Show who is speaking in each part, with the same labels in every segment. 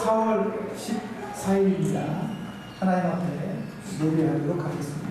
Speaker 1: 4월 14일입니다. 하나님 앞에 예배하도록 하겠습니다.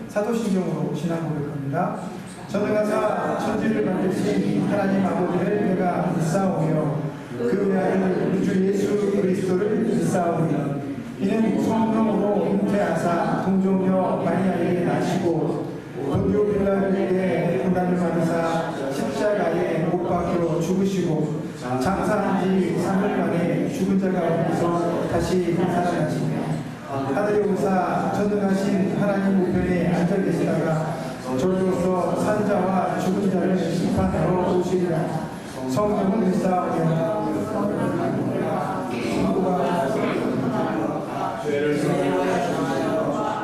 Speaker 1: 사도신경으로 신앙 고백합니다. 전능하사 천지를 만드신 하나님 아버지를 내가 믿사오며 그 외아들 우리 주 예수 그리스도를 믿사오며 이는 성령으로 잉태하사 동정녀 마리아에게 나시고 본디오 빌라에게 고난을 받으사 십자가에 못 박혀 죽으시고 장사한 지 3일 만에 죽은 자 가운데서 다시 살아나시며 하늘에 오사 전능하신 하나님 우편에 앉아 계시다가 저로서 산자와 죽은 자를 심판하러 오시리라. 성령을 믿사오며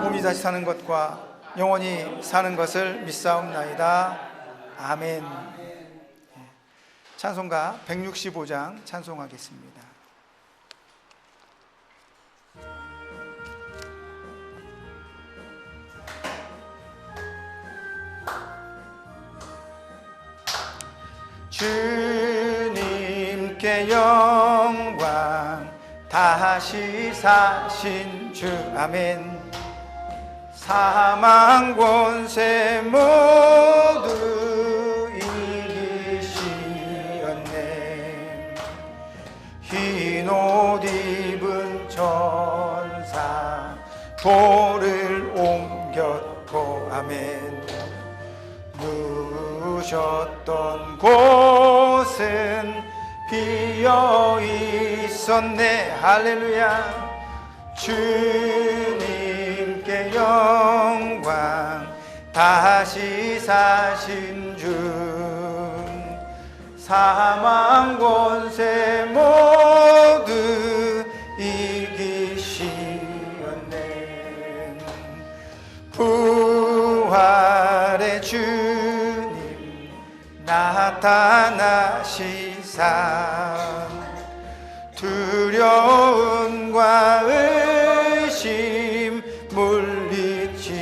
Speaker 2: 몸이 다시 사는 것과 영원히 사는 것을 믿사옵나이다. 아멘. 찬송가 165장 찬송하겠습니다. 주님께 영광 다시 사신 주 아멘. 사망 권세 모두 이기시었네. 흰 옷 입은 천사 돌을 옮겼고 아멘. 누우셨던 곳은 비어 있었네. 할렐루야. 주님께 영광 다시 사신 주 사망 권세 모두 이기시었네. 부활의 주님 나타나시사 두려움과 의심 물리치셨네.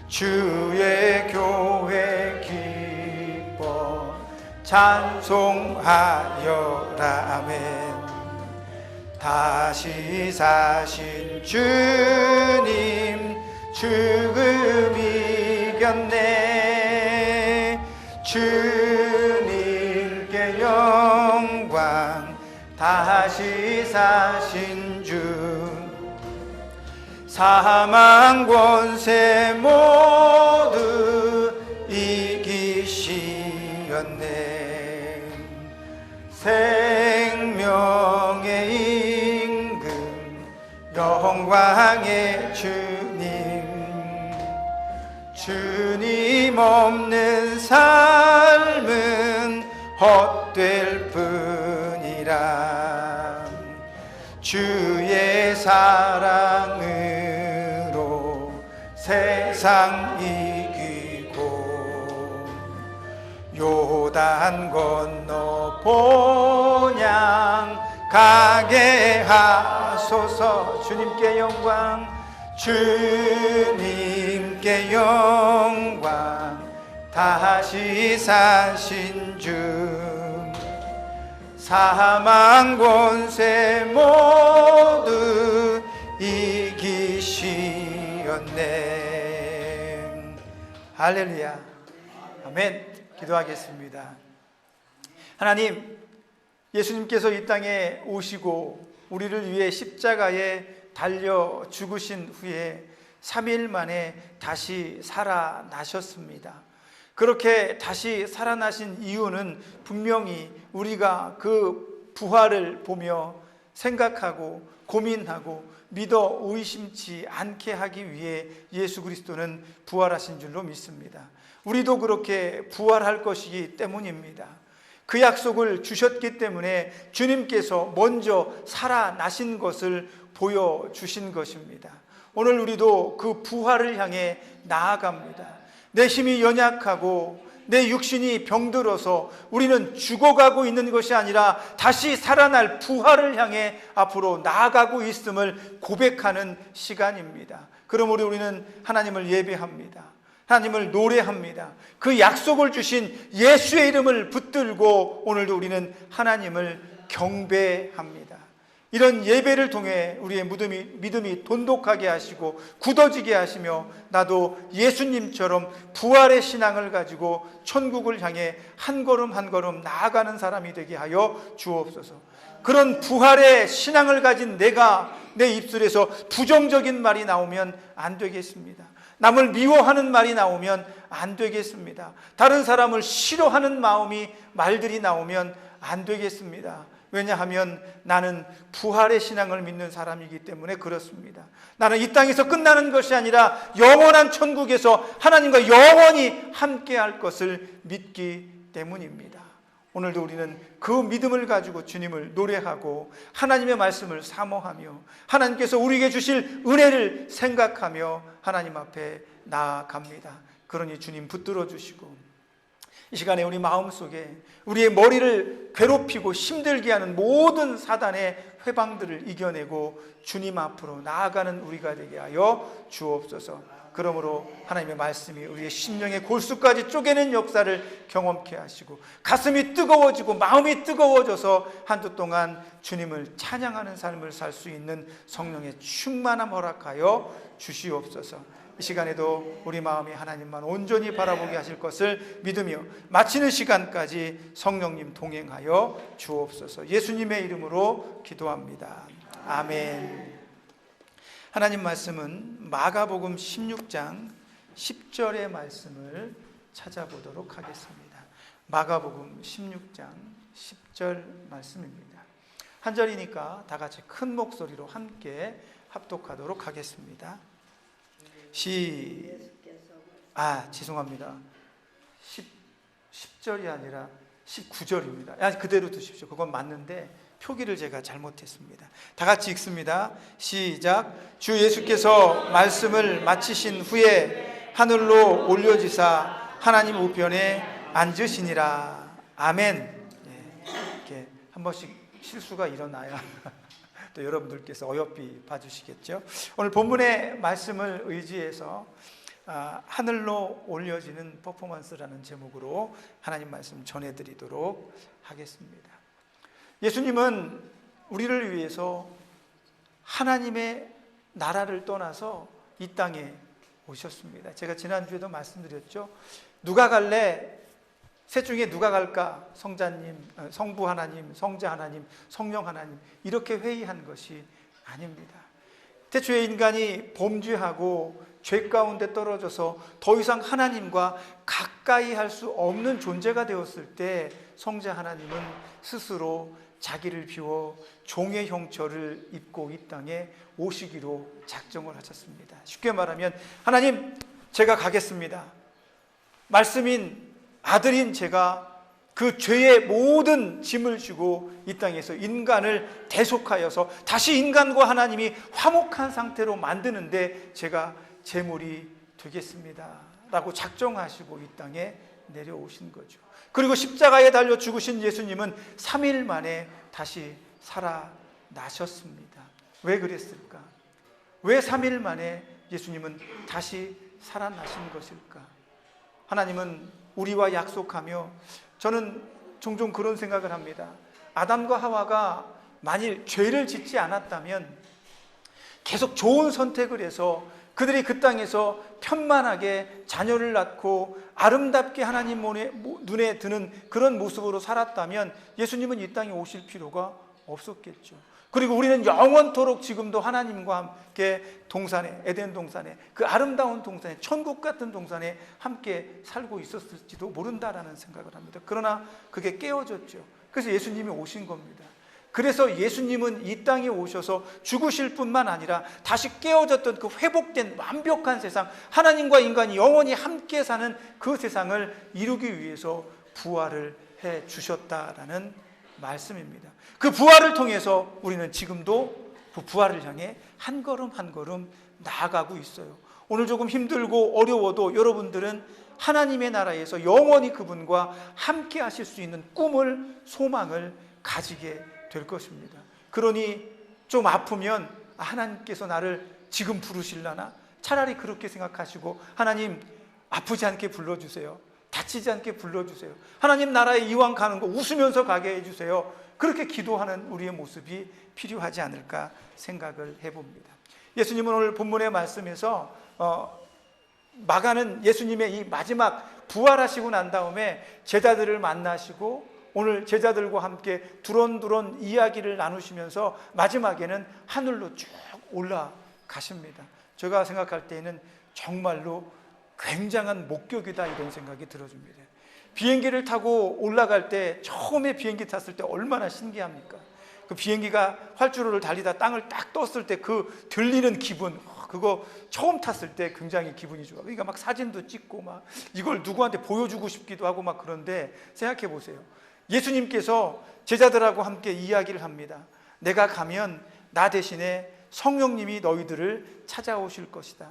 Speaker 2: 주의 교회 기뻐 찬송하여라. 아멘. 다시 사신 주님 죽음 이겼네. 주님께 영광 다시 사신 주 사망 권세 모두 이기시었네. 생명의 임금 영광의 주님 없는 삶은 헛될 뿐이라. 주의 사랑으로 세상 이기고 요단 건너 본향 가게 하소서. 주님께 영광 주님께 영광 다시 사신 주 사망 권세 모두 이기시었네. 할렐루야. 아멘. 기도하겠습니다. 하나님, 예수님께서 이 땅에 오시고 우리를 위해 십자가에 달려 죽으신 후에 3일 만에 다시 살아나셨습니다. 그렇게 다시 살아나신 이유는 분명히 우리가 그 부활을 보며 생각하고 고민하고 믿어 의심치 않게 하기 위해 예수 그리스도는 부활하신 줄로 믿습니다. 우리도 그렇게 부활할 것이기 때문입니다. 그 약속을 주셨기 때문에 주님께서 먼저 살아나신 것을 보여주신 것입니다. 오늘 우리도 그 부활을 향해 나아갑니다. 내 힘이 연약하고 내 육신이 병들어서 우리는 죽어가고 있는 것이 아니라 다시 살아날 부활을 향해 앞으로 나아가고 있음을 고백하는 시간입니다. 그러므로 우리는 하나님을 예배합니다. 하나님을 노래합니다. 그 약속을 주신 예수의 이름을 붙들고 오늘도 우리는 하나님을 경배합니다. 이런 예배를 통해 우리의 믿음이 돈독하게 하시고 굳어지게 하시며 나도 예수님처럼 부활의 신앙을 가지고 천국을 향해 한 걸음 한 걸음 나아가는 사람이 되게 하여 주옵소서. 그런 부활의 신앙을 가진 내가 내 입술에서 부정적인 말이 나오면 안 되겠습니다. 남을 미워하는 말이 나오면 안 되겠습니다. 다른 사람을 싫어하는 말들이 나오면 안 되겠습니다. 왜냐하면 나는 부활의 신앙을 믿는 사람이기 때문에 그렇습니다. 나는 이 땅에서 끝나는 것이 아니라 영원한 천국에서 하나님과 영원히 함께할 것을 믿기 때문입니다. 오늘도 우리는 그 믿음을 가지고 주님을 노래하고 하나님의 말씀을 사모하며 하나님께서 우리에게 주실 은혜를 생각하며 하나님 앞에 나아갑니다. 그러니 주님 붙들어 주시고 이 시간에 우리 마음속에 우리의 머리를 괴롭히고 힘들게 하는 모든 사단의 회방들을 이겨내고 주님 앞으로 나아가는 우리가 되게 하여 주옵소서. 그러므로 하나님의 말씀이 우리의 심령의 골수까지 쪼개는 역사를 경험케 하시고 가슴이 뜨거워지고 마음이 뜨거워져서 한 주 동안 주님을 찬양하는 삶을 살 수 있는 성령의 충만함 허락하여 주시옵소서. 이 시간에도 우리 마음이 하나님만 온전히 바라보게 하실 것을 믿으며 마치는 시간까지 성령님 동행하여 주옵소서. 예수님의 이름으로 기도합니다. 아멘. 하나님 말씀은 마가복음 16장 10절의 말씀을 찾아보도록 하겠습니다. 마가복음 16장 10절 말씀입니다. 한 절이니까 다 같이 큰 목소리로 함께 합독하도록 하겠습니다. 죄송합니다. 10절이 아니라 19절입니다. 그대로 두십시오. 그건 맞는데 표기를 제가 잘못했습니다. 다 같이 읽습니다. 시작. 주 예수께서 말씀을 마치신 후에 하늘로 올려지사 하나님 우편에 앉으시니라. 아멘. 이렇게 한 번씩 실수가 일어나야 또 여러분들께서 어여삐 봐주시겠죠. 오늘 본문의 말씀을 의지해서 하늘로 올려지는 퍼포먼스라는 제목으로 하나님 말씀 전해드리도록 하겠습니다. 예수님은 우리를 위해서 하나님의 나라를 떠나서 이 땅에 오셨습니다. 제가 지난주에도 말씀드렸죠. 누가 갈래? 셋 중에 누가 갈까? 성부 하나님, 성자 하나님, 성령 하나님, 이렇게 회의한 것이 아닙니다. 태초에 인간이 범죄하고 죄 가운데 떨어져서 더 이상 하나님과 가까이 할 수 없는 존재가 되었을 때 성자 하나님은 스스로 자기를 비워 종의 형체를 입고 이 땅에 오시기로 작정을 하셨습니다. 쉽게 말하면 하나님, 제가 가겠습니다. 말씀인 아들인 제가 그 죄의 모든 짐을 지고 이 땅에서 인간을 대속하여서 다시 인간과 하나님이 화목한 상태로 만드는데 제가 제물이 되겠습니다 라고 작정하시고 이 땅에 내려오신 거죠. 그리고 십자가에 달려 죽으신 예수님은 3일 만에 다시 살아나셨습니다. 왜 그랬을까? 왜 3일 만에 예수님은 다시 살아나신 것일까? 하나님은 우리와 약속하며, 저는 종종 그런 생각을 합니다. 아담과 하와가 만일 죄를 짓지 않았다면 계속 좋은 선택을 해서 그들이 그 땅에서 편만하게 자녀를 낳고 아름답게 하나님 눈에 드는 그런 모습으로 살았다면 예수님은 이 땅에 오실 필요가 없었겠죠. 그리고 우리는 영원토록 지금도 하나님과 함께 동산에, 에덴 동산에, 그 아름다운 동산에, 천국 같은 동산에 함께 살고 있었을지도 모른다라는 생각을 합니다. 그러나 그게 깨어졌죠. 그래서 예수님이 오신 겁니다. 그래서 예수님은 이 땅에 오셔서 죽으실 뿐만 아니라 다시 깨어졌던 그 회복된 완벽한 세상, 하나님과 인간이 영원히 함께 사는 그 세상을 이루기 위해서 부활을 해 주셨다라는 말씀입니다. 그 부활을 통해서 우리는 지금도 그 부활을 향해 한 걸음 한 걸음 나아가고 있어요. 오늘 조금 힘들고 어려워도 여러분들은 하나님의 나라에서 영원히 그분과 함께 하실 수 있는 꿈을, 소망을 가지게 될 것입니다. 그러니 좀 아프면 하나님께서 나를 지금 부르실라나? 차라리 그렇게 생각하시고, 하나님, 아프지 않게 불러주세요. 다치지 않게 불러주세요. 하나님 나라에 이왕 가는 거 웃으면서 가게 해주세요. 그렇게 기도하는 우리의 모습이 필요하지 않을까 생각을 해봅니다. 예수님은 오늘 본문의 말씀에서 마가는 예수님의 이 마지막 부활하시고 난 다음에 제자들을 만나시고 오늘 제자들과 함께 두런두런 이야기를 나누시면서 마지막에는 하늘로 쭉 올라가십니다. 제가 생각할 때에는 정말로 굉장한 목격이다 이런 생각이 들어집니다. 비행기를 타고 올라갈 때 처음에 비행기 탔을 때 얼마나 신기합니까? 그 비행기가 활주로를 달리다 땅을 딱 떴을 때 그 들리는 기분, 그거 처음 탔을 때 굉장히 기분이 좋아. 그러니까 막 사진도 찍고 막 이걸 누구한테 보여주고 싶기도 하고 막 그런데 생각해 보세요. 예수님께서 제자들하고 함께 이야기를 합니다. 내가 가면 나 대신에 성령님이 너희들을 찾아오실 것이다.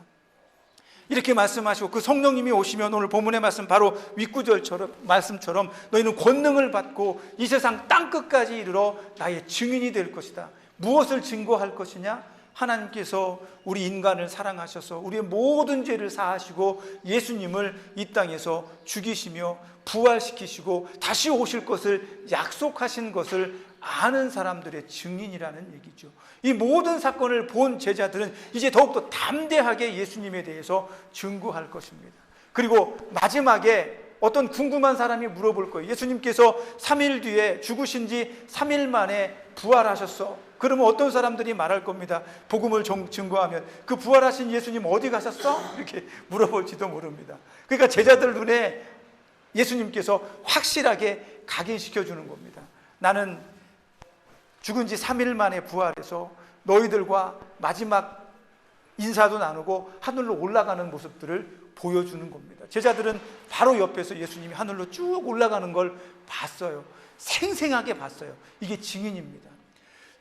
Speaker 2: 이렇게 말씀하시고 그 성령님이 오시면 오늘 본문의 말씀 바로 윗구절처럼 말씀처럼 너희는 권능을 받고 이 세상 땅끝까지 이르러 나의 증인이 될 것이다. 무엇을 증거할 것이냐? 하나님께서 우리 인간을 사랑하셔서 우리의 모든 죄를 사하시고 예수님을 이 땅에서 죽이시며 부활시키시고 다시 오실 것을 약속하신 것을 아는 사람들의 증인이라는 얘기죠. 이 모든 사건을 본 제자들은 이제 더욱더 담대하게 예수님에 대해서 증거할 것입니다. 그리고 마지막에 어떤 궁금한 사람이 물어볼 거예요. 예수님께서 3일 뒤에 죽으신 지 3일 만에 부활하셨어. 그러면 어떤 사람들이 말할 겁니다. 복음을 증거하면 그 부활하신 예수님 어디 가셨어? 이렇게 물어볼지도 모릅니다. 그러니까 제자들 눈에 예수님께서 확실하게 각인시켜 주는 겁니다. 나는 죽은 지 3일 만에 부활해서 너희들과 마지막 인사도 나누고 하늘로 올라가는 모습들을 보여주는 겁니다. 제자들은 바로 옆에서 예수님이 하늘로 쭉 올라가는 걸 봤어요. 생생하게 봤어요. 이게 증인입니다.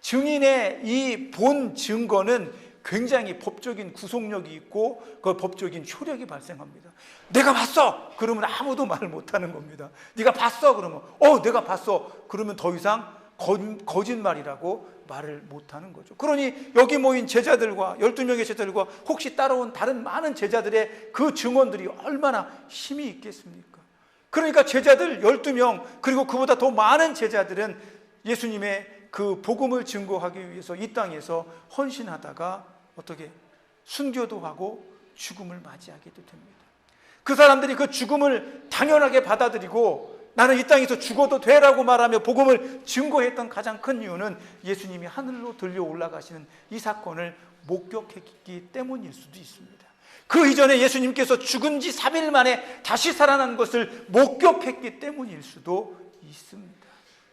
Speaker 2: 증인의 이 본 증거는 굉장히 법적인 구속력이 있고 그 법적인 효력이 발생합니다. 내가 봤어! 그러면 아무도 말을 못하는 겁니다. 네가 봤어? 그러면 내가 봤어. 그러면 더 이상 거짓말이라고 말을 못하는 거죠. 그러니 여기 모인 제자들과 12명의 제자들과 혹시 따라온 다른 많은 제자들의 그 증언들이 얼마나 힘이 있겠습니까? 그러니까 제자들 12명 그리고 그보다 더 많은 제자들은 예수님의 그 복음을 증거하기 위해서 이 땅에서 헌신하다가 어떻게 순교도 하고 죽음을 맞이하게도 됩니다. 그 사람들이 그 죽음을 당연하게 받아들이고 나는 이 땅에서 죽어도 되라고 말하며 복음을 증거했던 가장 큰 이유는 예수님이 하늘로 들려 올라가시는 이 사건을 목격했기 때문일 수도 있습니다. 그 이전에 예수님께서 죽은 지 3일 만에 다시 살아난 것을 목격했기 때문일 수도 있습니다.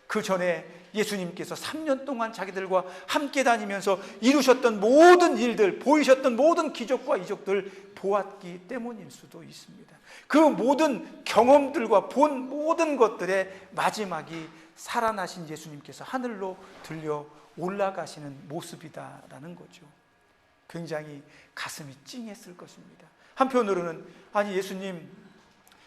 Speaker 2: 그 전에 예수님께서 3년 동안 자기들과 함께 다니면서 이루셨던 모든 일들, 보이셨던 모든 기적과 이적들 보았기 때문일 수도 있습니다. 그 모든 경험들과 본 모든 것들의 마지막이 살아나신 예수님께서 하늘로 들려 올라가시는 모습이다라는 거죠. 굉장히 가슴이 찡했을 것입니다. 한편으로는 아니 예수님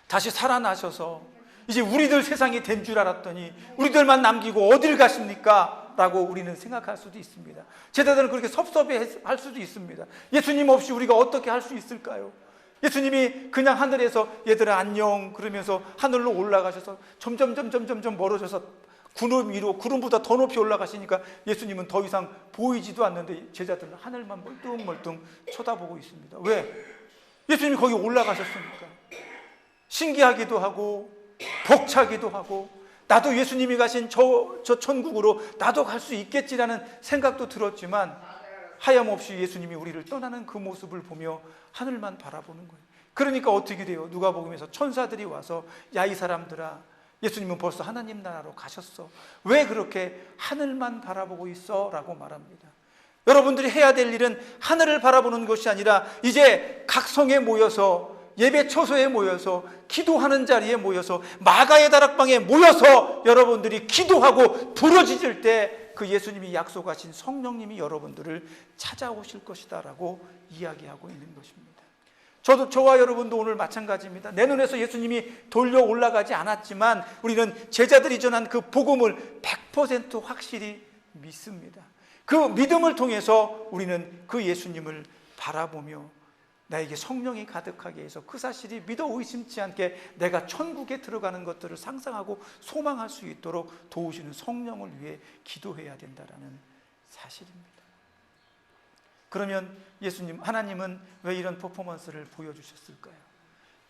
Speaker 2: 다시 살아나셔서 이제 우리들 세상이 된 줄 알았더니 우리들만 남기고 어딜 가십니까? 라고 우리는 생각할 수도 있습니다. 제자들은 그렇게 섭섭해할 수도 있습니다. 예수님 없이 우리가 어떻게 할 수 있을까요? 예수님이 그냥 하늘에서 얘들아 안녕 그러면서 하늘로 올라가셔서 점점 멀어져서 구름 위로 구름보다 더 높이 올라가시니까 예수님은 더 이상 보이지도 않는데 제자들은 하늘만 멀뚱멀뚱 쳐다보고 있습니다. 왜? 예수님이 거기 올라가셨으니까. 신기하기도 하고 벅차기도 하고 나도 예수님이 가신 저 천국으로 나도 갈 수 있겠지라는 생각도 들었지만 하염없이 예수님이 우리를 떠나는 그 모습을 보며 하늘만 바라보는 거예요. 그러니까 어떻게 돼요? 누가복음에서 천사들이 와서 야 이 사람들아 예수님은 벌써 하나님 나라로 가셨어. 왜 그렇게 하늘만 바라보고 있어? 라고 말합니다. 여러분들이 해야 될 일은 하늘을 바라보는 것이 아니라 이제 각 성에 모여서 예배 처소에 모여서 기도하는 자리에 모여서 마가의 다락방에 모여서 여러분들이 기도하고 부르짖을 때 그 예수님이 약속하신 성령님이 여러분들을 찾아오실 것이다 라고 이야기하고 있는 것입니다. 저와 여러분도 오늘 마찬가지입니다. 내 눈에서 예수님이 돌려 올라가지 않았지만 우리는 제자들이 전한 그 복음을 100% 확실히 믿습니다. 그 믿음을 통해서 우리는 그 예수님을 바라보며 나에게 성령이 가득하게 해서 그 사실이 믿어 의심치 않게 내가 천국에 들어가는 것들을 상상하고 소망할 수 있도록 도우시는 성령을 위해 기도해야 된다라는 사실입니다. 그러면 하나님은 왜 이런 퍼포먼스를 보여주셨을까요?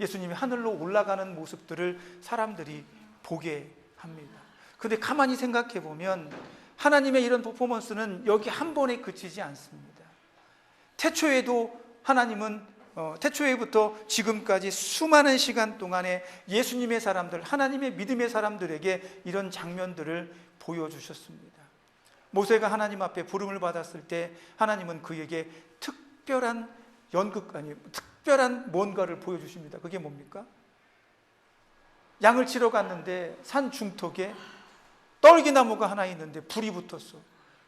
Speaker 2: 예수님이 하늘로 올라가는 모습들을 사람들이 보게 합니다. 그런데 가만히 생각해 보면 하나님의 이런 퍼포먼스는 여기 한 번에 그치지 않습니다. 태초에부터 지금까지 수많은 시간 동안에 예수님의 사람들, 하나님의 믿음의 사람들에게 이런 장면들을 보여주셨습니다. 모세가 하나님 앞에 부름을 받았을 때 하나님은 그에게 특별한 뭔가를 보여주십니다. 그게 뭡니까? 양을 치러 갔는데 산 중턱에 떨기나무가 하나 있는데 불이 붙었어.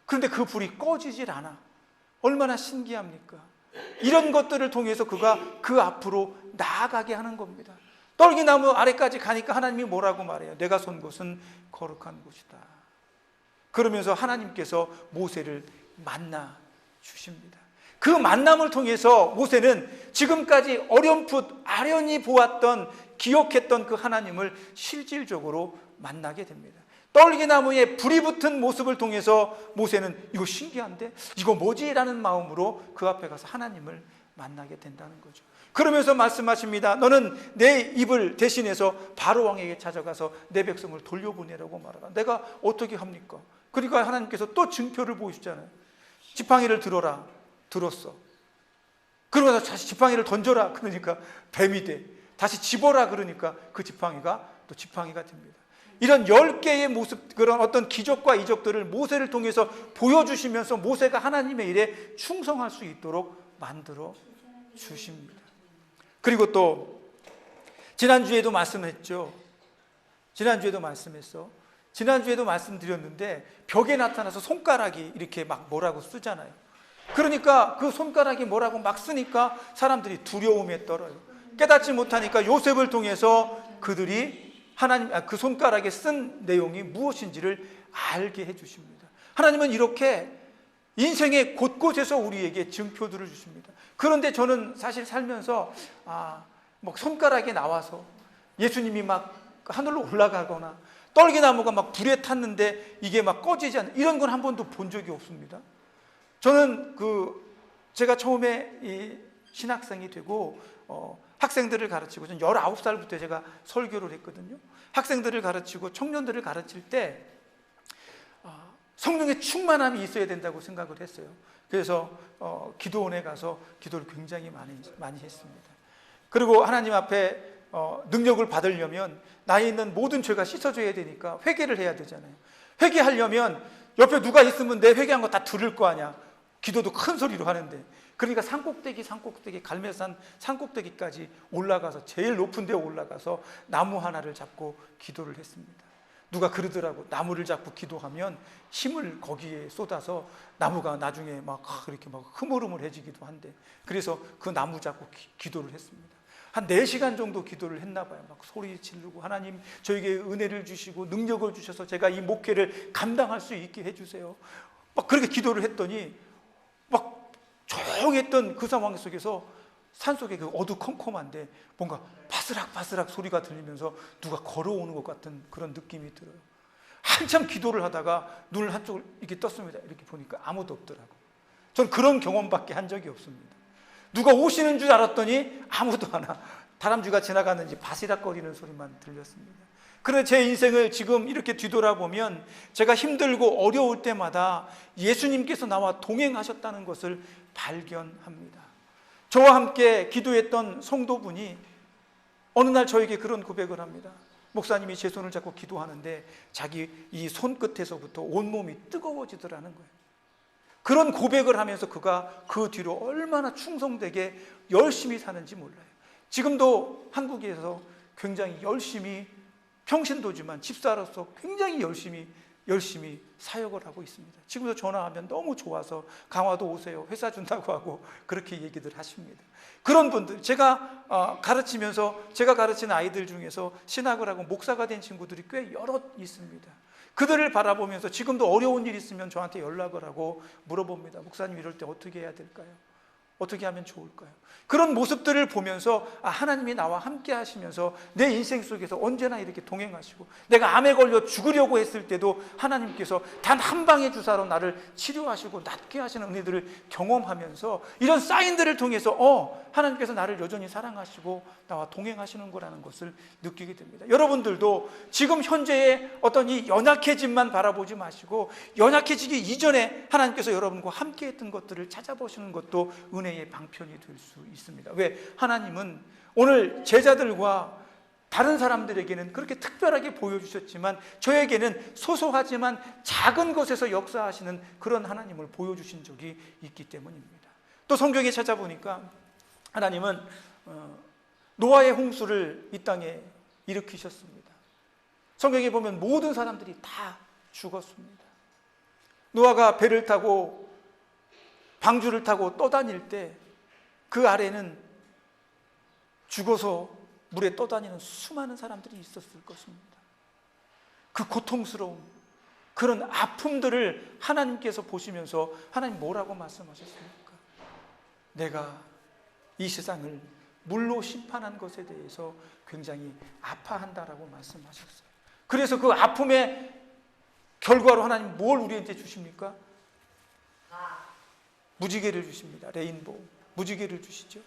Speaker 2: 그런데 그 불이 꺼지질 않아. 얼마나 신기합니까? 이런 것들을 통해서 그가 그 앞으로 나아가게 하는 겁니다. 떨기나무 아래까지 가니까 하나님이 뭐라고 말해요? 내가 선 곳은 거룩한 곳이다. 그러면서 하나님께서 모세를 만나 주십니다. 그 만남을 통해서 모세는 지금까지 어렴풋 아련히 보았던, 기억했던 그 하나님을 실질적으로 만나게 됩니다. 떨기나무에 불이 붙은 모습을 통해서 모세는 이거 신기한데? 이거 뭐지? 라는 마음으로 그 앞에 가서 하나님을 만나게 된다는 거죠. 그러면서 말씀하십니다. 너는 내 입을 대신해서 바로 왕에게 찾아가서 내 백성을 돌려보내라고 말하라. 내가 어떻게 합니까? 그러니까 하나님께서 또 증표를 보여주잖아요. 지팡이를 들어라. 들었어. 그러고 다시 지팡이를 던져라. 그러니까 뱀이 돼. 다시 집어라. 그러니까 그 지팡이가 또 지팡이가 됩니다. 이런 10개의 모습, 그런 어떤 기적과 이적들을 모세를 통해서 보여주시면서 모세가 하나님의 일에 충성할 수 있도록 만들어 주십니다. 그리고 또 지난주에도 말씀했죠. 지난주에도 말씀드렸는데 벽에 나타나서 손가락이 이렇게 막 뭐라고 쓰잖아요. 그러니까 그 손가락이 뭐라고 막 쓰니까 사람들이 두려움에 떨어요. 깨닫지 못하니까 요셉을 통해서 그들이 그 손가락에 쓴 내용이 무엇인지를 알게 해주십니다. 하나님은 이렇게 인생의 곳곳에서 우리에게 증표들을 주십니다. 그런데 저는 사실 살면서 막 손가락에 나와서 예수님이 막 하늘로 올라가거나 떨기나무가 막 불에 탔는데 이게 막 꺼지지 않는 이런 건 한 번도 본 적이 없습니다. 저는 제가 처음에 이 신학생이 되고 학생들을 가르치고, 전 19살부터 제가 설교를 했거든요. 학생들을 가르치고 청년들을 가르칠 때 성령의 충만함이 있어야 된다고 생각을 했어요. 그래서 기도원에 가서 기도를 굉장히 많이 했습니다. 그리고 하나님 앞에 능력을 받으려면 나에 있는 모든 죄가 씻어져야 되니까 회개를 해야 되잖아요. 회개하려면 옆에 누가 있으면 내 회개한 거 다 들을 거 아니야. 기도도 큰 소리로 하는데, 그러니까 산꼭대기 갈매산 산꼭대기까지 올라가서 제일 높은 데 올라가서 나무 하나를 잡고 기도를 했습니다. 누가 그러더라고. 나무를 잡고 기도하면 힘을 거기에 쏟아서 나무가 나중에 막 이렇게 막 흐물흐물해지기도 한데, 그래서 그 나무 잡고 기도를 했습니다. 한 4시간 정도 기도를 했나 봐요. 막 소리 지르고, 하나님 저에게 은혜를 주시고 능력을 주셔서 제가 이 목회를 감당할 수 있게 해주세요. 막 그렇게 기도를 했더니 막 조용했던 그 상황 속에서 산속에 그 어두컴컴한데 뭔가 바스락바스락 소리가 들리면서 누가 걸어오는 것 같은 그런 느낌이 들어요. 한참 기도를 하다가 눈을 한쪽을 이렇게 떴습니다. 이렇게 보니까 아무도 없더라고. 전 그런 경험밖에 한 적이 없습니다. 누가 오시는 줄 알았더니 아무도 안 와. 다람쥐가 지나가는지 바시락거리는 소리만 들렸습니다. 그런데 제 인생을 지금 이렇게 뒤돌아보면 제가 힘들고 어려울 때마다 예수님께서 나와 동행하셨다는 것을 발견합니다. 저와 함께 기도했던 성도분이 어느 날 저에게 그런 고백을 합니다. 목사님이 제 손을 잡고 기도하는데 자기 이 손끝에서부터 온몸이 뜨거워지더라는 거예요. 그런 고백을 하면서 그가 그 뒤로 얼마나 충성되게 열심히 사는지 몰라요. 지금도 한국에서 굉장히 열심히, 평신도지만 집사로서 굉장히 열심히 사역을 하고 있습니다. 지금도 전화하면 너무 좋아서 강화도 오세요, 회사 준다고 하고 그렇게 얘기들 하십니다. 그런 분들, 제가 가르치면서 제가 가르친 아이들 중에서 신학을 하고 목사가 된 친구들이 꽤 여럿 있습니다. 그들을 바라보면서 지금도 어려운 일 있으면 저한테 연락을 하고 물어봅니다. 목사님 이럴 때 어떻게 해야 될까요? 어떻게 하면 좋을까요? 그런 모습들을 보면서 하나님이 나와 함께 하시면서 내 인생 속에서 언제나 이렇게 동행하시고, 내가 암에 걸려 죽으려고 했을 때도 하나님께서 단 한 방의 주사로 나를 치료하시고 낫게 하시는 은혜들을 경험하면서, 이런 사인들을 통해서 하나님께서 나를 여전히 사랑하시고 나와 동행하시는 거라는 것을 느끼게 됩니다. 여러분들도 지금 현재의 어떤 이 연약해짐만 바라보지 마시고, 연약해지기 이전에 하나님께서 여러분과 함께 했던 것들을 찾아보시는 것도 은혜의 방편이 될 수 있습니다. 왜? 하나님은 오늘 제자들과 다른 사람들에게는 그렇게 특별하게 보여주셨지만, 저에게는 소소하지만 작은 것에서 역사하시는 그런 하나님을 보여주신 적이 있기 때문입니다. 또 성경에 찾아보니까 하나님은 노아의 홍수를 이 땅에 일으키셨습니다. 성경에 보면 모든 사람들이 다 죽었습니다. 노아가 배를 타고 방주를 타고 떠다닐 때 그 아래는 죽어서 물에 떠다니는 수많은 사람들이 있었을 것입니다. 그 고통스러운 그런 아픔들을 하나님께서 보시면서 하나님 뭐라고 말씀하셨습니까? 내가 이 세상을 물로 심판한 것에 대해서 굉장히 아파한다라고 말씀하셨어요. 그래서 그 아픔의 결과로 하나님 뭘 우리한테 주십니까? 무지개를 주십니다. 레인보우, 무지개를 주시죠.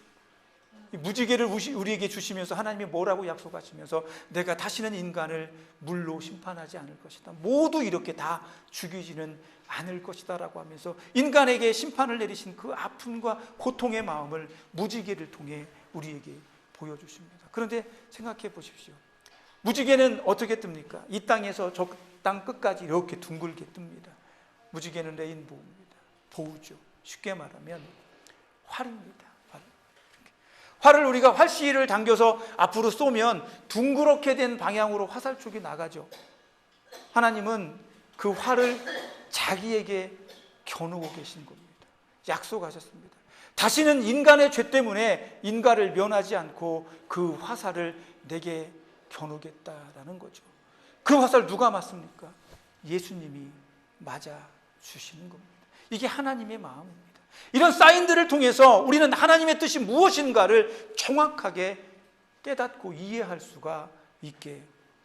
Speaker 2: 이 무지개를 우리에게 주시면서 하나님이 뭐라고 약속하시면서, 내가 다시는 인간을 물로 심판하지 않을 것이다, 모두 이렇게 다 죽이지는 않을 것이다 라고 하면서 인간에게 심판을 내리신 그 아픔과 고통의 마음을 무지개를 통해 우리에게 보여주십니다. 그런데 생각해 보십시오. 무지개는 어떻게 뜹니까? 이 땅에서 저 땅 끝까지 이렇게 둥글게 뜹니다. 무지개는 레인보우입니다. 보우죠. 쉽게 말하면 활입니다. 활을 우리가 활시를 당겨서 앞으로 쏘면 둥그렇게 된 방향으로 화살촉이 나가죠. 하나님은 그 활을 자기에게 겨누고 계신 겁니다. 약속하셨습니다. 다시는 인간의 죄 때문에 인간을 면하지 않고 그 화살을 내게 겨누겠다라는 거죠. 그 화살 누가 맞습니까? 예수님이 맞아 주시는 겁니다. 이게 하나님의 마음입니다. 이런 사인들을 통해서 우리는 하나님의 뜻이 무엇인가를 정확하게 깨닫고 이해할 수가 있게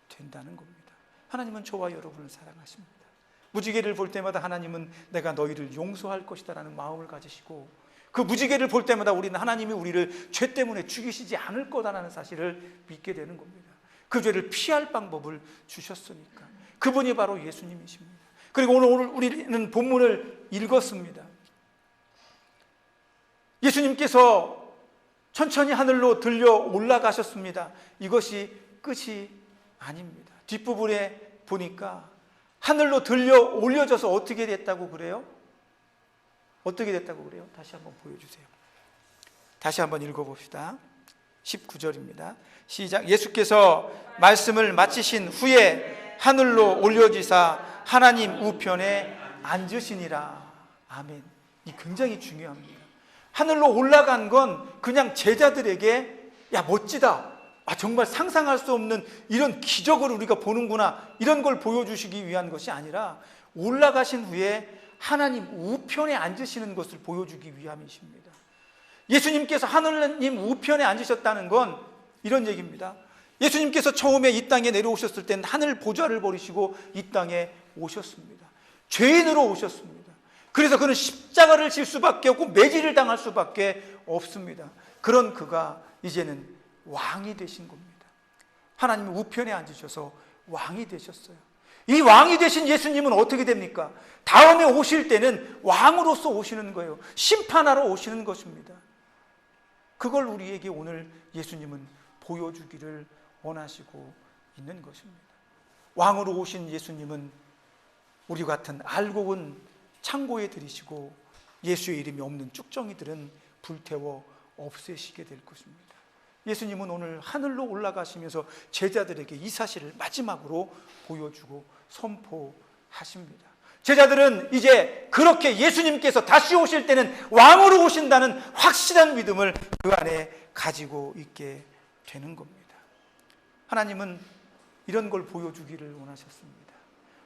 Speaker 2: 된다는 겁니다. 하나님은 저와 여러분을 사랑하십니다. 무지개를 볼 때마다 하나님은 내가 너희를 용서할 것이다 라는 마음을 가지시고, 그 무지개를 볼 때마다 우리는 하나님이 우리를 죄 때문에 죽이시지 않을 거다라는 사실을 믿게 되는 겁니다. 그 죄를 피할 방법을 주셨으니까. 그분이 바로 예수님이십니다. 그리고 오늘 우리는 본문을 읽었습니다. 예수님께서 천천히 하늘로 들려 올라가셨습니다. 이것이 끝이 아닙니다. 뒷부분에 보니까 하늘로 들려 올려져서 어떻게 됐다고 그래요? 어떻게 됐다고 그래요? 다시 한번 보여주세요. 다시 한번 읽어봅시다. 19절입니다. 시작. 예수께서 말씀을 마치신 후에 하늘로 올려지사 하나님 우편에 앉으시니라. 아멘. 이 굉장히 중요합니다. 하늘로 올라간 건 그냥 제자들에게 야 멋지다, 정말 상상할 수 없는 이런 기적을 우리가 보는구나, 이런 걸 보여주시기 위한 것이 아니라 올라가신 후에 하나님 우편에 앉으시는 것을 보여주기 위함이십니다. 예수님께서 하나님 우편에 앉으셨다는 건 이런 얘기입니다. 예수님께서 처음에 이 땅에 내려오셨을 때는 하늘 보좌를 버리시고 이 땅에 오셨습니다. 죄인으로 오셨습니다. 그래서 그는 십자가를 질 수밖에 없고 매질을 당할 수밖에 없습니다. 그런 그가 이제는 왕이 되신 겁니다. 하나님 우편에 앉으셔서 왕이 되셨어요. 이 왕이 되신 예수님은 어떻게 됩니까? 다음에 오실 때는 왕으로서 오시는 거예요. 심판하러 오시는 것입니다. 그걸 우리에게 오늘 예수님은 보여주기를 원하시고 있는 것입니다. 왕으로 오신 예수님은 우리 같은 알곡은 창고에 들이시고 예수의 이름이 없는 쭉정이들은 불태워 없애시게 될 것입니다. 예수님은 오늘 하늘로 올라가시면서 제자들에게 이 사실을 마지막으로 보여주고 선포하십니다. 제자들은 이제 그렇게 예수님께서 다시 오실 때는 왕으로 오신다는 확실한 믿음을 그 안에 가지고 있게 되는 겁니다. 하나님은 이런 걸 보여주기를 원하셨습니다.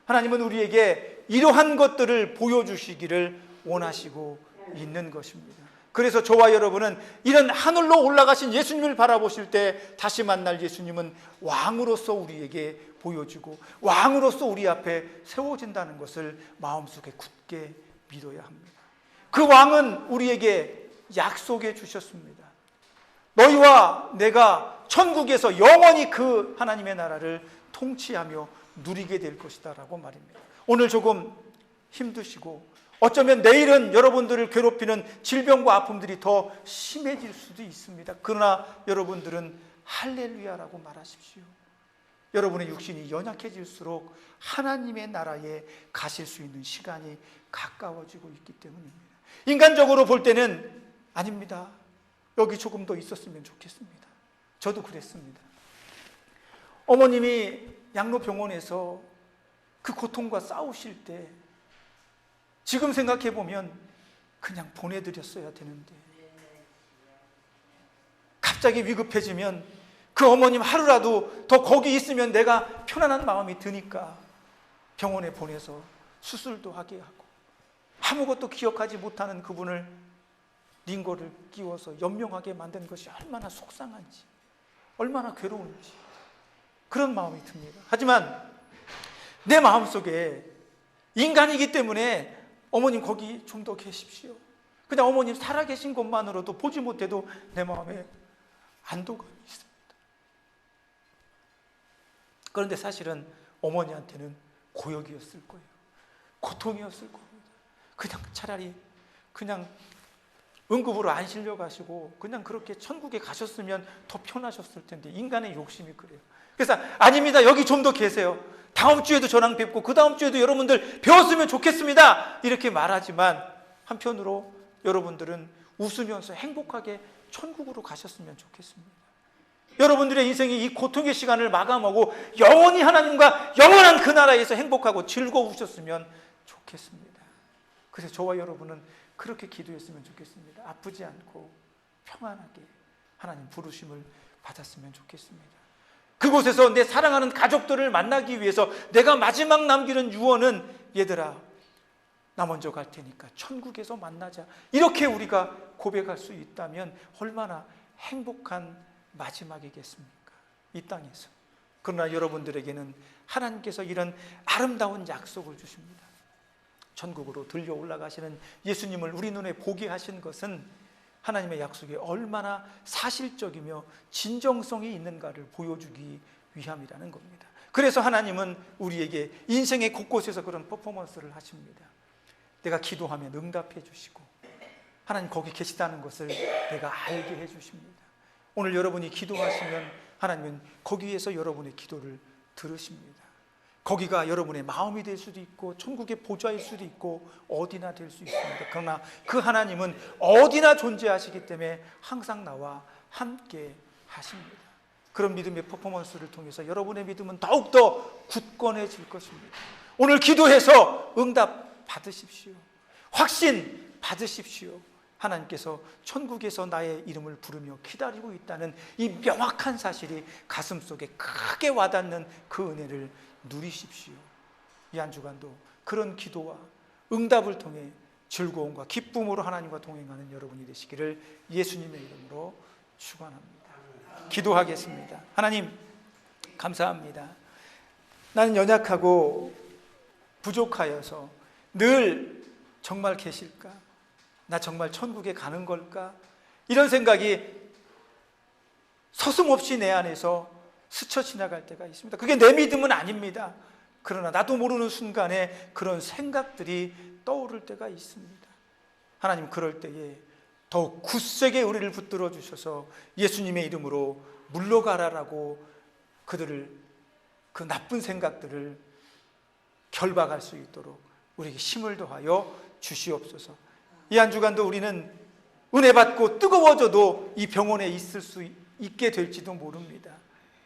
Speaker 2: 하나님은 우리에게 이러한 것들을 보여주시기를 원하시고 있는 것입니다. 그래서 저와 여러분은 이런 하늘로 올라가신 예수님을 바라보실 때 다시 만날 예수님은 왕으로서 우리에게 보여주고 왕으로서 우리 앞에 세워진다는 것을 마음속에 굳게 믿어야 합니다. 그 왕은 우리에게 약속해 주셨습니다. 너희와 내가 천국에서 영원히 그 하나님의 나라를 통치하며 누리게 될 것이다 라고 말입니다. 오늘 조금 힘드시고 어쩌면 내일은 여러분들을 괴롭히는 질병과 아픔들이 더 심해질 수도 있습니다. 그러나 여러분들은 할렐루야라고 말하십시오. 여러분의 육신이 연약해질수록 하나님의 나라에 가실 수 있는 시간이 가까워지고 있기 때문입니다. 인간적으로 볼 때는 아닙니다. 여기 조금 더 있었으면 좋겠습니다. 저도 그랬습니다. 어머님이 양로병원에서 그 고통과 싸우실 때 지금 생각해 보면 그냥 보내드렸어야 되는데, 갑자기 위급해지면 그 어머님 하루라도 더 거기 있으면 내가 편안한 마음이 드니까 병원에 보내서 수술도 하게 하고 아무것도 기억하지 못하는 그분을 링거를 끼워서 연명하게 만든 것이 얼마나 속상한지, 얼마나 괴로운지 그런 마음이 듭니다. 하지만 내 마음속에 인간이기 때문에 어머님 거기 좀 더 계십시오. 그냥 어머님 살아계신 것만으로도 보지 못해도 내 마음에 안도감이 있습니다. 그런데 사실은 어머니한테는 고역이었을 거예요. 고통이었을 겁니다. 그냥 차라리 그냥 응급으로 안 실려가시고 그냥 그렇게 천국에 가셨으면 더 편하셨을 텐데, 인간의 욕심이 그래요. 그래서 아닙니다. 여기 좀 더 계세요. 다음 주에도 저랑 뵙고 그 다음 주에도 여러분들 배웠으면 좋겠습니다. 이렇게 말하지만 한편으로 여러분들은 웃으면서 행복하게 천국으로 가셨으면 좋겠습니다. 여러분들의 인생이 이 고통의 시간을 마감하고 영원히 하나님과 영원한 그 나라에서 행복하고 즐거우셨으면 좋겠습니다. 그래서 저와 여러분은 그렇게 기도했으면 좋겠습니다. 아프지 않고 평안하게 하나님 부르심을 받았으면 좋겠습니다. 그곳에서 내 사랑하는 가족들을 만나기 위해서 내가 마지막 남기는 유언은, 얘들아 나 먼저 갈 테니까 천국에서 만나자, 이렇게 우리가 고백할 수 있다면 얼마나 행복한 마지막이겠습니까? 이 땅에서. 그러나 여러분들에게는 하나님께서 이런 아름다운 약속을 주십니다. 천국으로 들려 올라가시는 예수님을 우리 눈에 보게 하신 것은 하나님의 약속이 얼마나 사실적이며 진정성이 있는가를 보여주기 위함이라는 겁니다. 그래서 하나님은 우리에게 인생의 곳곳에서 그런 퍼포먼스를 하십니다. 내가 기도하면 응답해 주시고 하나님 거기 계시다는 것을 내가 알게 해 주십니다. 오늘 여러분이 기도하시면 하나님은 거기에서 여러분의 기도를 들으십니다. 거기가 여러분의 마음이 될 수도 있고 천국의 보좌일 수도 있고 어디나 될 수 있습니다. 그러나 그 하나님은 어디나 존재하시기 때문에 항상 나와 함께 하십니다. 그런 믿음의 퍼포먼스를 통해서 여러분의 믿음은 더욱더 굳건해질 것입니다. 오늘 기도해서 응답 받으십시오. 확신 받으십시오. 하나님께서 천국에서 나의 이름을 부르며 기다리고 있다는 이 명확한 사실이 가슴속에 크게 와닿는 그 은혜를 누리십시오. 이 한 주간도 그런 기도와 응답을 통해 즐거움과 기쁨으로 하나님과 동행하는 여러분이 되시기를 예수님의 이름으로 축원합니다. 기도하겠습니다. 하나님 감사합니다. 나는 연약하고 부족하여서 늘 정말 계실까? 나 정말 천국에 가는 걸까? 이런 생각이 서슴없이 내 안에서 스쳐 지나갈 때가 있습니다. 그게 내 믿음은 아닙니다. 그러나 나도 모르는 순간에 그런 생각들이 떠오를 때가 있습니다. 하나님 그럴 때에 더욱 굳세게 우리를 붙들어 주셔서 예수님의 이름으로 물러가라라고 그들을, 그 나쁜 생각들을 결박할 수 있도록 우리에게 힘을 더하여 주시옵소서. 이 한 주간도 우리는 은혜 받고 뜨거워져도 이 병원에 있을 수 있게 될지도 모릅니다.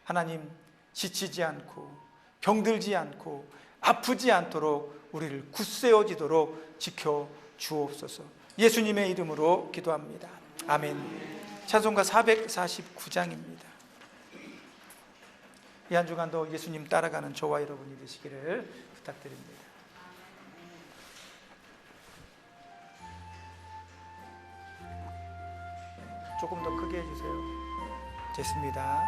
Speaker 2: 하나님 지치지 않고 병들지 않고 아프지 않도록 우리를 굳세어지도록 지켜 주옵소서. 예수님의 이름으로 기도합니다. 아멘. 찬송가 449장입니다. 이 한 주간도 예수님 따라가는 저와 여러분이 되시기를 부탁드립니다. 조금 더 크게 해주세요. 됐습니다.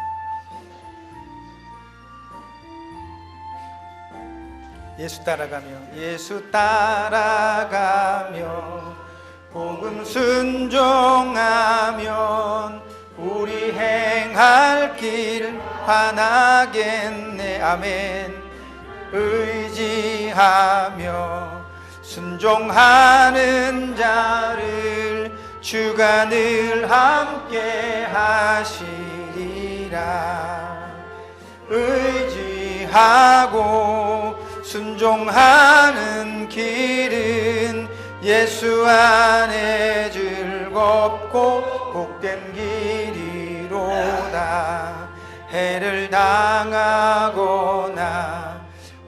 Speaker 2: 예수 따라가며 복음 순종하면 우리 행할 길 하나겠네. 아멘. 의지하며 순종하는 자를 주가 늘 함께 하시리라. 의지하고 순종하는 길은 예수 안에 즐겁고 복된 길이로다. 해를 당하거나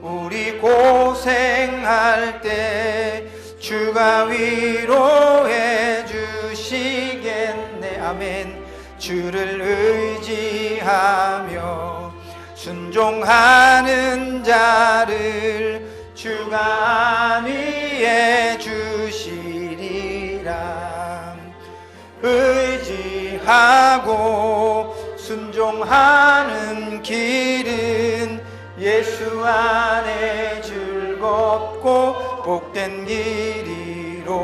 Speaker 2: 우리 고생할 때 주가 위로해 주시겠네. 아멘. 주를 의지하며 순종하는 자를 주가 안위해 주시리라. 의지하고 순종하는 길은 예수 안에 즐겁고 복된 길이로다.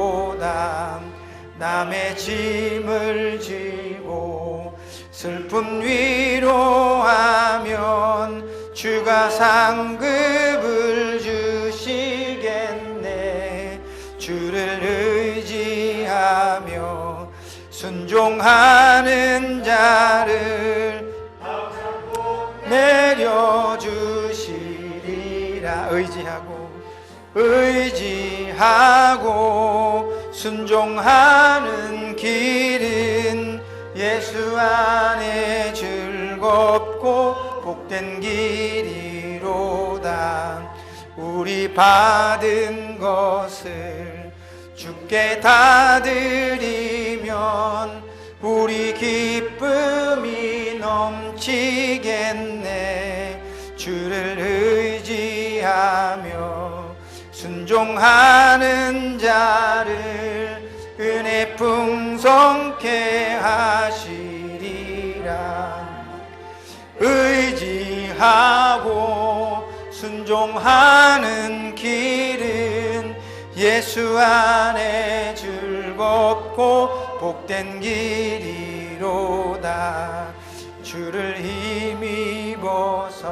Speaker 2: 남의 짐을 지고 슬픔 위로하면 주가 상급을 주시겠네. 주를 의지하며 순종하는 자를 내려주시리라. 의지하고 순종하는 길은 예수 안에 즐겁고 복된 길이로다. 우리 받은 것을 주께 다 드리면 우리 기쁨이 넘치겠네. 주를 의지하며 순종하는 자를 은혜 풍성케 하시리라. 의지하고 순종하는 길은 예수 안에 즐겁고 복된 길이로다. 주를 힘입어서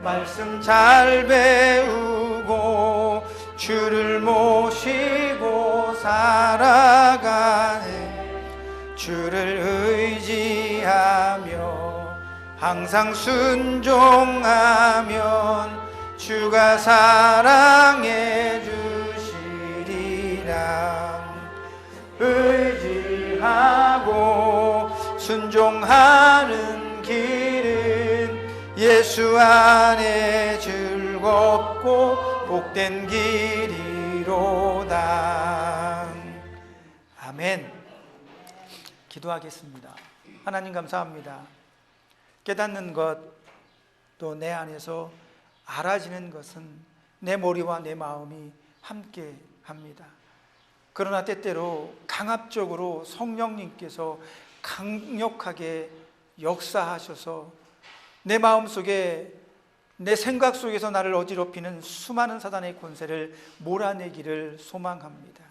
Speaker 2: 말씀 잘 배우고 주를 모시고 살아가네. 주를 의지하며 항상 순종하면 주가 사랑해 주시리라. 의지하고 순종하는 길은 예수 안에 즐겁고 복된 길이로다. 아멘. 기도하겠습니다. 하나님 감사합니다. 깨닫는 것, 또 내 안에서 알아지는 것은 내 머리와 내 마음이 함께 합니다. 그러나 때때로 강압적으로 성령님께서 강력하게 역사하셔서 내 마음속에, 내 생각 속에서 나를 어지럽히는 수많은 사단의 권세를 몰아내기를 소망합니다.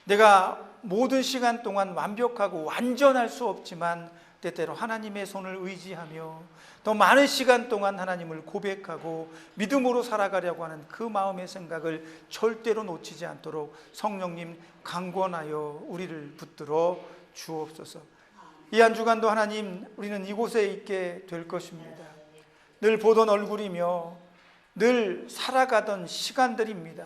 Speaker 2: 내가 모든 시간 동안 완벽하고 완전할 수 없지만 때때로 하나님의 손을 의지하며 더 많은 시간 동안 하나님을 고백하고 믿음으로 살아가려고 하는 그 마음의 생각을 절대로 놓치지 않도록 성령님 강권하여 우리를 붙들어 주옵소서. 이 한 주간도 하나님, 우리는 이곳에 있게 될 것입니다. 늘 보던 얼굴이며 늘 살아가던 시간들입니다.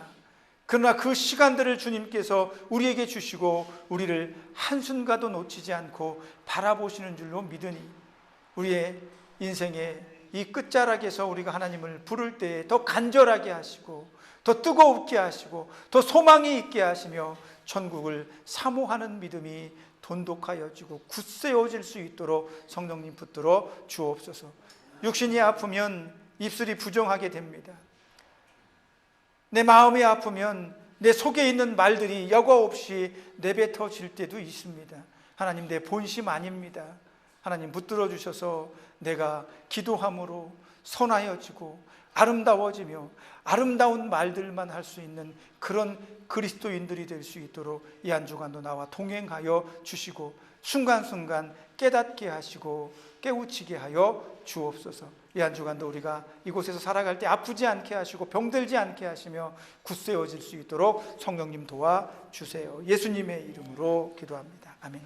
Speaker 2: 그러나 그 시간들을 주님께서 우리에게 주시고 우리를 한순간도 놓치지 않고 바라보시는 줄로 믿으니 우리의 인생의 이 끝자락에서 우리가 하나님을 부를 때에 더 간절하게 하시고 더 뜨겁게 하시고 더 소망이 있게 하시며 천국을 사모하는 믿음이 돈독하여지고 굳세어질 수 있도록 성령님 붙들어 주옵소서. 육신이 아프면 입술이 부정하게 됩니다. 내 마음이 아프면 내 속에 있는 말들이 여과 없이 내뱉어질 때도 있습니다. 하나님, 내 본심 아닙니다. 하나님, 붙들어 주셔서 내가 기도함으로 선하여지고 아름다워지며 아름다운 말들만 할 수 있는 그런 그리스도인들이 될 수 있도록 이 한 주간도 나와 동행하여 주시고 순간순간 깨닫게 하시고 깨우치게 하여 주옵소서. 이 한 주간도 우리가 이곳에서 살아갈 때 아프지 않게 하시고 병들지 않게 하시며 굳세어질 수 있도록 성령님 도와주세요. 예수님의 이름으로 기도합니다. 아멘.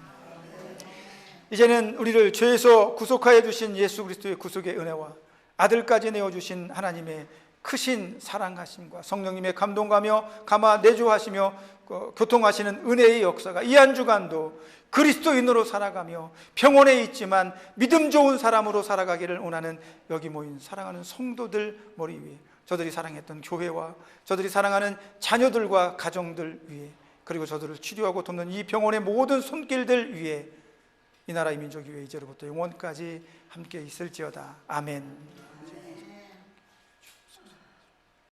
Speaker 2: 이제는 우리를 죄에서 구속하여 주신 예수 그리스도의 구속의 은혜와 아들까지 내어주신 하나님의 크신 사랑하심과 성령님의 감동하며 감화 내조하시며 교통하시는 은혜의 역사가 이 한 주간도 그리스도인으로 살아가며 평온에 있지만 믿음 좋은 사람으로 살아가기를 원하는 여기 모인 사랑하는 성도들 머리 위에, 저들이 사랑했던 교회와 저들이 사랑하는 자녀들과 가정들 위에, 그리고 저들을 치료하고 돕는 이 병원의 모든 손길들 위에 이 나라 이 민족 위에 이제로부터 영원까지 함께 있을지어다. 아멘.